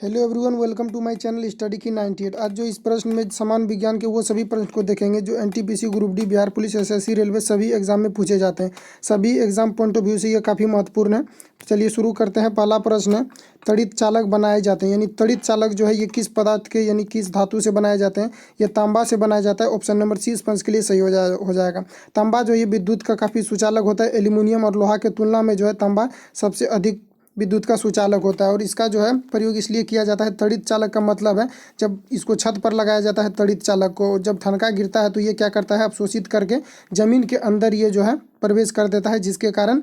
Hello everyone, welcome to my channel study की 98। आज जो इस प्रश्न में समान विज्ञान के वो सभी प्रश्न को देखेंगे जो NTPC, group D, Bihar police, SSC, railway सभी एग्जाम में पूछे जाते हैं। सभी एग्जाम पॉइंट ऑफ व्यू से ये काफ़ी महत्वपूर्ण है। तो चलिए शुरू करते हैं। पहला प्रश्न है, तड़ित चालक बनाए जाते हैं, यानी तड़ित चालक जो है ये किस पदार्थ के यानी किस धातु से बनाए जाते हैं? ये तांबा से बनाया जाता है। ऑप्शन नंबर सी इस प्रश्न के लिए सही हो जाएगा। तांबा जो ये विद्युत का काफ़ी सुचालक होता है। एल्यूमिनियम और लोहा के तुलना में जो है तांबा सबसे अधिक विद्युत का सुचालक होता है और इसका जो है प्रयोग इसलिए किया जाता है। तड़ित चालक का मतलब है जब इसको छत पर लगाया जाता है तड़ित चालक को, जब ठनका गिरता है तो ये क्या करता है, अवशोषित करके जमीन के अंदर ये जो है प्रवेश कर देता है, जिसके कारण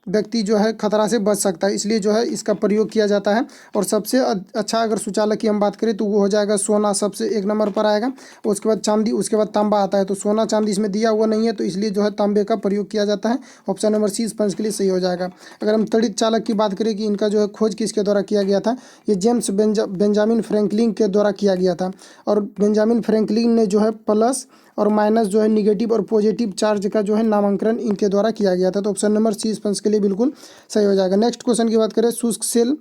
व्यक्ति जो है खतरा से बच सकता है। इसलिए जो है इसका प्रयोग किया जाता है। और सबसे अच्छा अगर सुचालक की हम बात करें तो वो हो जाएगा सोना, सबसे एक नंबर पर आएगा। उसके बाद चांदी, उसके बाद तांबा आता है। तो सोना चांदी इसमें दिया हुआ नहीं है, तो इसलिए जो है तांबे का प्रयोग किया जाता है। ऑप्शन नंबर सी इस प्रश्न के लिए सही हो जाएगा। अगर हम तड़ित चालक की बात करें कि इनका जो है खोज किसके द्वारा किया गया था, ये जेम्स बेंजामिन फ्रैंकलिन के द्वारा किया गया था। और बेंजामिन फ्रैंकलिन ने जो है प्लस और माइनस जो है निगेटिव और पॉजिटिव चार्ज का जो है नामांकन इनके द्वारा किया गया था। तो ऑप्शन नंबर सी इस प्रश्न के लिए बिल्कुल सही हो जाएगा। नेक्स्ट क्वेश्चन की बात करें, शुष्क सेल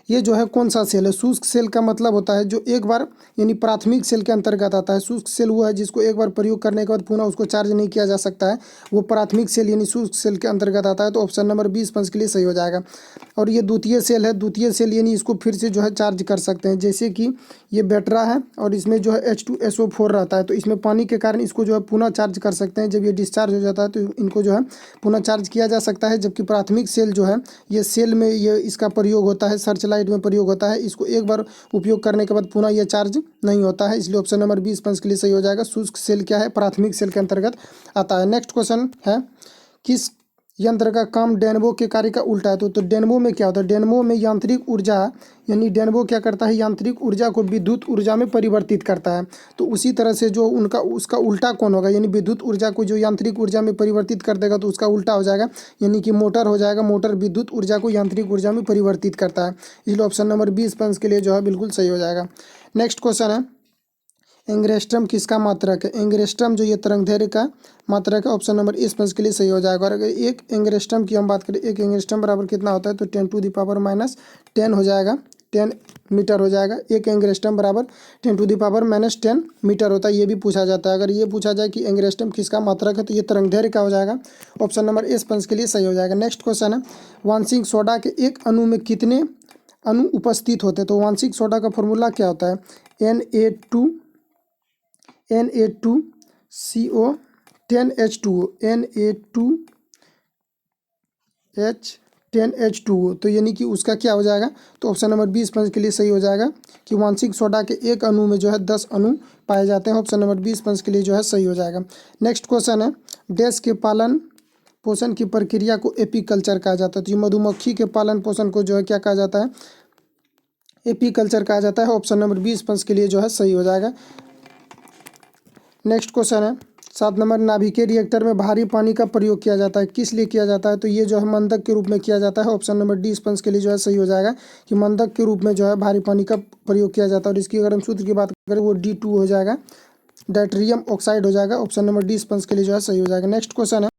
ये जो है कौन सा सेल है? शुष्क सेल का मतलब होता है जो एक बार यानी प्राथमिक सेल के अंतर्गत आता है। शुष्क सेल वो है जिसको एक बार प्रयोग करने के बाद पुनः उसको चार्ज नहीं किया जा सकता है, वो प्राथमिक सेल यानी शुष्क सेल के अंतर्गत आता है। तो ऑप्शन नंबर 20 पंच के लिए सही हो जाएगा। और ये द्वितीय सेल है, द्वितीय सेल यानी इसको फिर से जो है चार्ज कर सकते हैं। जैसे कि ये बैटरा है और इसमें जो है H2SO4 रहता है, तो इसमें पानी के कारण इसको जो है पुनः चार्ज कर सकते हैं। जब ये डिस्चार्ज हो जाता है तो इनको जो है पुनः चार्ज किया जा सकता है। जबकि प्राथमिक सेल जो है ये सेल में ये इसका प्रयोग होता है, सर्च लाइट में प्रयोग होता है। इसको एक बार उपयोग करने के बाद पुनः यह चार्ज नहीं होता है। इसलिए ऑप्शन नंबर 20 पंच के लिए सही हो जाएगा। शुष्क सेल क्या है? प्राथमिक सेल के अंतर्गत आता है। नेक्स्ट क्वेश्चन है, किस यंत्र का काम डेनमो के कार्य का उल्टा है? तो डेनमो में क्या होता है? डेनमो में यांत्रिक ऊर्जा यानी डेनमो क्या करता है, यांत्रिक ऊर्जा को विद्युत ऊर्जा में परिवर्तित करता है। तो उसी तरह से जो उसका उल्टा कौन होगा, यानी विद्युत ऊर्जा को जो यांत्रिक ऊर्जा में परिवर्तित कर देगा तो उसका उल्टा हो जाएगा, यानी कि मोटर हो जाएगा। मोटर विद्युत ऊर्जा को यांत्रिक ऊर्जा में परिवर्तित करता है। इसलिए ऑप्शन नंबर 20 पंच के लिए जो है बिल्कुल सही हो जाएगा। नेक्स्ट क्वेश्चन है, एंग्रेस्ट्रम किसका मात्रक है? एंग्रेस्ट्रम जो ये तरंगदैर्घ्य का मात्रक है। ऑप्शन नंबर इस पंच के लिए सही हो जाएगा। और अगर एक एंग्रेस्ट्रम की हम बात करें, एक एंग्रेस्ट्रम बराबर कितना होता है? तो 10⁻⁻10 हो जाएगा, 10 मीटर हो जाएगा। एक एंग्रेस्ट्रम बराबर 10⁻⁻10 मीटर होता है। ये भी पूछा जाता है। अगर ये पूछा जाए कि एंग्रेस्ट्रम किसका मात्रक है तो ये तरंगदैर्घ्य का हो जाएगा। ऑप्शन नंबर इस पंच के लिए सही हो जाएगा। नेक्स्ट क्वेश्चन है, वांशिक सोडा के एक अणु में कितने अणु उपस्थित होते हैं? तो वांशिक सोडा का फॉर्मूला क्या होता है? Na2CO 10H2O, Na2H10H2O। तो यानी कि उसका क्या हो जाएगा? तो ऑप्शन नंबर 20 पंच के लिए सही हो जाएगा कि वांशिक सोडा के एक अणु में जो है 10 अणु पाए जाते हैं। ऑप्शन नंबर 20 पंच के लिए जो है सही हो जाएगा। नेक्स्ट क्वेश्चन है, डैश के पालन पोषण की प्रक्रिया को एपीकल्चर कहा जाता है। तो ये मधुमक्खी के पालन पोषण को जो है क्या कहा जाता है? एपीकल्चर कहा जाता है। ऑप्शन नंबर 20 पंच के लिए जो है सही हो जाएगा। नेक्स्ट क्वेश्चन है, 7 नंबर, नाभिकीय रिएक्टर में भारी पानी का प्रयोग किया जाता है, किस लिए किया जाता है? तो ये जो है मंदक के रूप में किया जाता है। ऑप्शन नंबर 20 पंच के लिए जो है सही हो जाएगा कि मंदक के रूप में जो है भारी पानी का प्रयोग किया जाता है। और इसकी अगर हम सूत्र की बात करें वो D2 हो जाएगा, डायट्रियम ऑक्साइड हो जाएगा। ऑप्शन नंबर 20 पंच के लिए जो है सही हो जाएगा। नेक्स्ट क्वेश्चन है,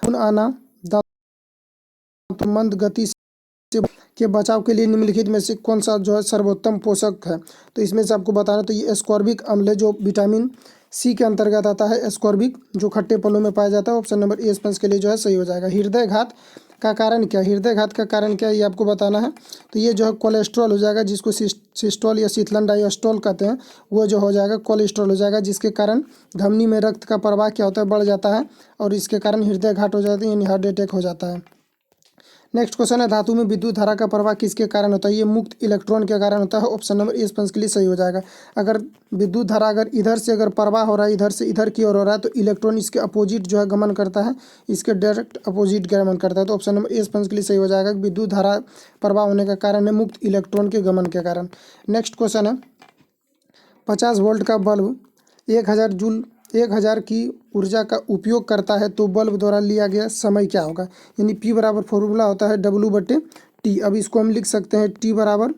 आना दांत मंद गति के बचाव के लिए निम्नलिखित में से कौन सा जो है सर्वोत्तम पोषक है? तो इसमें से आपको बताना, तो ये एस्कॉर्बिक अम्ल है जो विटामिन सी के अंतर्गत आता है। एस्कॉर्बिक जो खट्टे फलों में पाया जाता है। ऑप्शन नंबर ए पंच के लिए जो है सही हो जाएगा। हृदय घात का कारण क्या? हृदय घात का कारण क्या है ये आपको बताना है। तो ये जो है कोलेस्ट्रॉल हो जाएगा, जिसको सिस्टोल या शीतलन डायस्टोल कहते हैं, वो जो हो जाएगा कोलेस्ट्रॉल हो जाएगा, जिसके कारण धमनी में रक्त का प्रवाह क्या होता है? बढ़ जाता है और इसके कारण हृदय घात हो जाती है, यानी हार्ट अटैक हो जाता है। नेक्स्ट क्वेश्चन है, धातु में विद्युत धारा का प्रवाह किसके कारण होता है? ये मुक्त इलेक्ट्रॉन के कारण होता है। ऑप्शन नंबर इस पंच के लिए सही हो जाएगा। अगर विद्युत धारा अगर इधर से अगर प्रवाह हो रहा है, इधर से इधर की ओर हो रहा है, तो इलेक्ट्रॉन इसके अपोजिट जो है गमन करता है, इसके डायरेक्ट अपोजिट गमन करता है। तो ऑप्शन नंबर इस पंच के लिए सही हो जाएगा कि विद्युत धारा प्रवाह होने का कारण है मुक्त इलेक्ट्रॉन के गमन के कारण। नेक्स्ट क्वेश्चन है, 50 वोल्ट का बल्ब 1000 की ऊर्जा का उपयोग करता है तो बल्ब द्वारा लिया गया समय क्या होगा? यानी P बराबर फॉर्मूला होता है W/T। अब इसको हम लिख सकते हैं T बराबर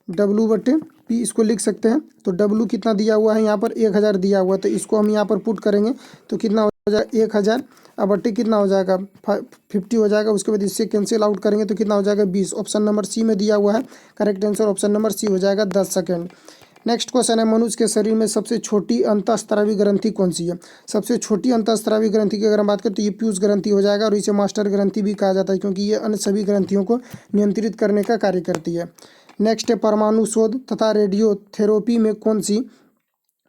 W/P, इसको लिख सकते हैं। तो W कितना दिया हुआ है यहाँ पर? 1000 दिया हुआ है, तो इसको हम यहाँ पर पुट करेंगे तो कितना हो जाएगा 1000, अब बट्टी कितना हो जाएगा 50 हो जाएगा। उसके बाद इससे कैंसिल आउट करेंगे तो कितना हो जाएगा 20। ऑप्शन नंबर सी में दिया हुआ है, correct answer option number C हो जाएगा 10 सेकेंड। नेक्स्ट क्वेश्चन है, मनुष्य के शरीर में सबसे छोटी अंतःस्रावी ग्रंथि कौन सी है? सबसे छोटी अंतःस्रावी ग्रंथि की अगर हम बात करें तो ये पीयूष ग्रंथि हो जाएगा, और इसे मास्टर ग्रंथि भी कहा जाता है क्योंकि ये अन्य सभी ग्रंथियों को नियंत्रित करने का कार्य करती है। नेक्स्ट है, परमाणु शोध तथा रेडियोथेरेपी में कौन सी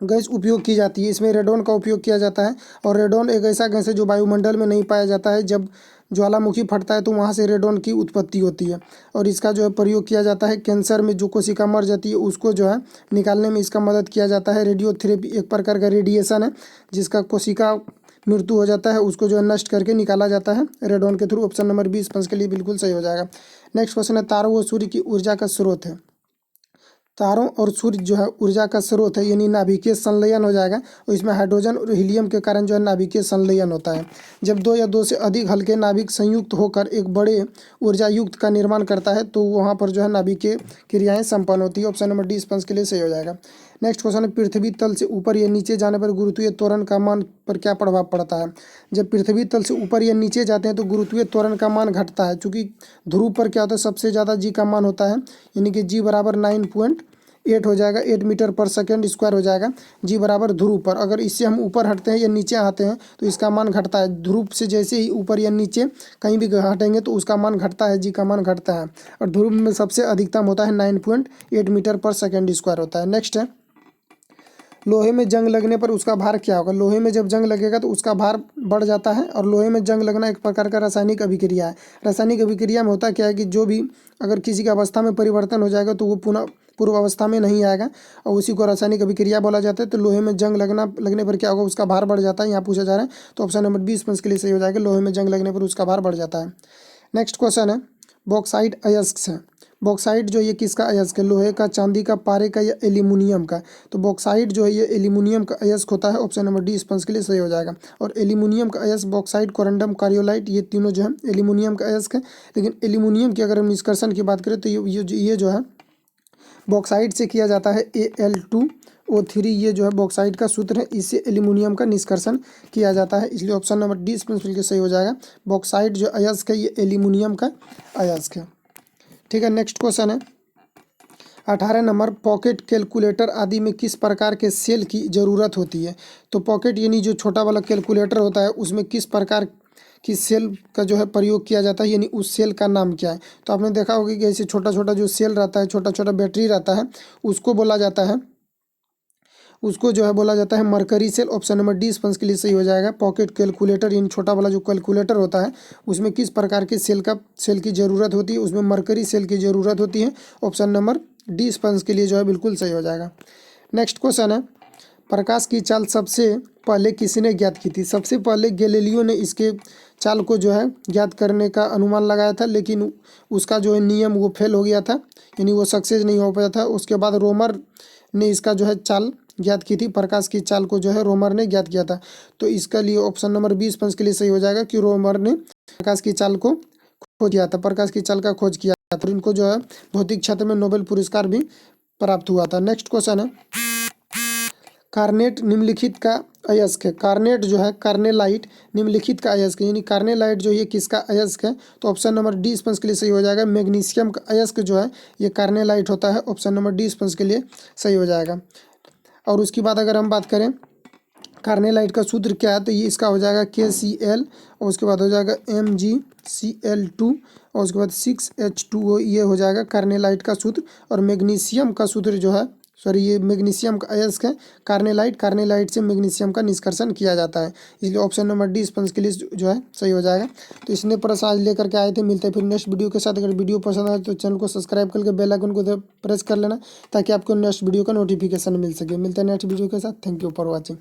गैस उपयोग की जाती है? इसमें रेडोन का उपयोग किया जाता है, और रेडोन एक ऐसा गैस है जो वायुमंडल में नहीं पाया जाता है। जब ज्वालामुखी फटता है तो वहाँ से रेडोन की उत्पत्ति होती है, और इसका जो है प्रयोग किया जाता है कैंसर में। जो कोशिका मर जाती है उसको जो है निकालने में इसका मदद किया जाता है। रेडियोथेरेपी एक प्रकार का रेडिएशन है जिसका कोशिका मृत्यु हो जाता है उसको जो है नष्ट करके निकाला जाता है रेडोन के थ्रू। ऑप्शन नंबर 20 पंच के लिए बिल्कुल सही हो जाएगा। नेक्स्ट क्वेश्चन है, तारों व सूर्य की ऊर्जा का स्रोत है? तारों और सूर्य जो है ऊर्जा का स्रोत है, यानी नाभिकीय संलयन हो जाएगा, और इसमें हाइड्रोजन और हीलियम के कारण जो है नाभिकीय संलयन होता है। जब दो या दो से अधिक हल्के नाभिक संयुक्त होकर एक बड़े ऊर्जा युक्त का निर्माण करता है तो वहाँ पर जो है नाभिकीय क्रियाएं संपन्न होती है। ऑप्शन नंबर 20 पंच के लिए सही हो जाएगा। नेक्स्ट क्वेश्चन है, पृथ्वी तल से ऊपर या नीचे जाने पर गुरुत्वीय त्वरण का मान पर क्या प्रभाव पड़ता है? जब पृथ्वी तल से ऊपर या नीचे जाते हैं तो गुरुत्वीय त्वरण का मान घटता है, चूंकि ध्रुव पर क्या होता है सबसे ज़्यादा जी का मान होता है, यानी कि जी बराबर 9.8 हो जाएगा, 8 मीटर पर सेकेंड स्क्वायर हो जाएगा जी बराबर ध्रुव पर। अगर इससे हम ऊपर हटते हैं या नीचे आते हैं तो इसका मान घटता है। ध्रुव से जैसे ही ऊपर या नीचे कहीं भी हटेंगे तो उसका मान घटता है, जी का मान घटता है, और ध्रुव में सबसे अधिकतम होता है 9.8 मीटर पर सेकेंड स्क्वायर होता है। नेक्स्ट है, लोहे में जंग लगने पर उसका भार क्या होगा? लोहे में जब जंग लगेगा तो उसका भार बढ़ जाता है, और लोहे में जंग लगना एक प्रकार का रासायनिक अभिक्रिया है। रासायनिक अभिक्रिया में होता क्या है कि जो भी अगर किसी की अवस्था में परिवर्तन हो जाएगा तो वो पुनः पूर्व अवस्था में नहीं आएगा, और उसी को रासायनिक अभिक्रिया बोला जाता है। तो लोहे में जंग लगने पर क्या होगा? उसका भार बढ़ जाता है, यहाँ पूछा जा रहा है। तो ऑप्शन नंबर 20 पंच के लिए सही हो जाएगा, लोहे में जंग लगने पर उसका भार बढ़ जाता है। नेक्स्ट क्वेश्चन है, बॉक्साइट अयस्क है। बॉक्साइट जो ये किसका अयस्क है? लोहे का, चांदी का, पारे का या एल्यूमिनियम का? तो बॉक्साइट जो है ये एल्यूमिनियम का अयस्क होता है। ऑप्शन नंबर 20 पंच के लिए सही हो जाएगा। और एल्यूमिनियम का अयस्क, बॉक्साइट, कोरंडम, कार्योलाइट, ये तीनों जो है एल्यूमिनियम का अयस्क है। लेकिन एल्यूमिनियम की अगर हम निष्कर्षण की बात करें तो ये जो है बॉक्साइट से किया जाता है Al2O3, ये जो है बॉक्साइट का सूत्र है, इससे एल्यूमिनियम का निष्कर्षण किया जाता है। इसलिए ऑप्शन नंबर 20 बिल्कुल सही हो जाएगा। बॉक्साइट जो अयस्क है ये एल्यूमिनियम का अयस्क है। ठीक है, नेक्स्ट क्वेश्चन है 18 नंबर, पॉकेट कैलकुलेटर आदि में किस प्रकार के सेल की ज़रूरत होती है? तो पॉकेट यानी जो छोटा वाला कैलकुलेटर होता है उसमें किस प्रकार की सेल का जो है प्रयोग किया जाता है, यानी उस सेल का नाम क्या है? तो आपने देखा होगा कि ऐसे छोटा छोटा जो सेल रहता है, छोटा छोटा बैटरी रहता है, उसको बोला जाता है, उसको जो है बोला जाता है मरकरी सेल। ऑप्शन नंबर 20 पंच के लिए सही हो जाएगा। पॉकेट कैलकुलेटर यानी छोटा वाला जो कैलकुलेटर होता है उसमें किस प्रकार के सेल की ज़रूरत होती है? उसमें मरकरी सेल की ज़रूरत होती है। ऑप्शन नंबर 20 पंच के लिए जो है बिल्कुल सही हो जाएगा। नेक्स्ट क्वेश्चन है, प्रकाश की चाल सबसे पहले किसने ज्ञात की थी? सबसे पहले गैलीलियो ने इसके चाल को जो है ज्ञात करने का अनुमान लगाया था, लेकिन उसका जो है नियम वो फेल हो गया था, यानी वो सक्सेस नहीं हो पाया था। उसके बाद रोमर ने इसका जो है चाल ज्ञात की थी, प्रकाश की चाल को जो है रोमर ने ज्ञात किया था। तो इसका लिए ऑप्शन नंबर 20 पंच के लिए सही हो जाएगा कि रोमर ने प्रकाश की चाल को खोज किया था, प्रकाश की चाल का खोज किया था, और इनको जो है भौतिक क्षेत्र में नोबेल पुरस्कार भी प्राप्त हुआ था। नेक्स्ट क्वेश्चन है, कार्नेट निम्नलिखित का अयस्क है? कार्नेट जो है, कार्नेलाइट निम्नलिखित का अयस्क है, यानी कार्नेलाइट जो ये किसका अयस्क है? तो ऑप्शन नंबर 20 पंच के लिए सही हो जाएगा। मैग्नीशियम का अयस्क जो है ये कार्नेलाइट होता है। ऑप्शन नंबर 20 पंच के लिए सही हो जाएगा। और उसके बाद अगर हम बात करें कार्नेलाइट का सूत्र क्या है, तो ये इसका हो जाएगा KCl, और उसके बाद हो जाएगा MgCl2, और उसके बाद 6H2O, ये हो जाएगा कार्नेलाइट का सूत्र। और मैग्नीशियम का सूत्र जो है, सॉरी, ये मैग्नीशियम का अयस्क है कार्नेलाइट से मैग्नीशियम का निष्कर्षण किया जाता है। इसलिए ऑप्शन नंबर 20 पंच के लिए जो है सही हो जाएगा। तो इसने प्रश्न आज लेकर के आए थे। मिलते हैं फिर नेक्स्ट वीडियो के साथ। अगर वीडियो पसंद आए तो चैनल को सब्सक्राइब करके बेल आइकन को प्रेस कर लेना, ताकि आपको नेक्स्ट वीडियो का नोटिफिकेशन मिल सके। मिलते हैं नेक्स्ट वीडियो के साथ। Thank you for watching.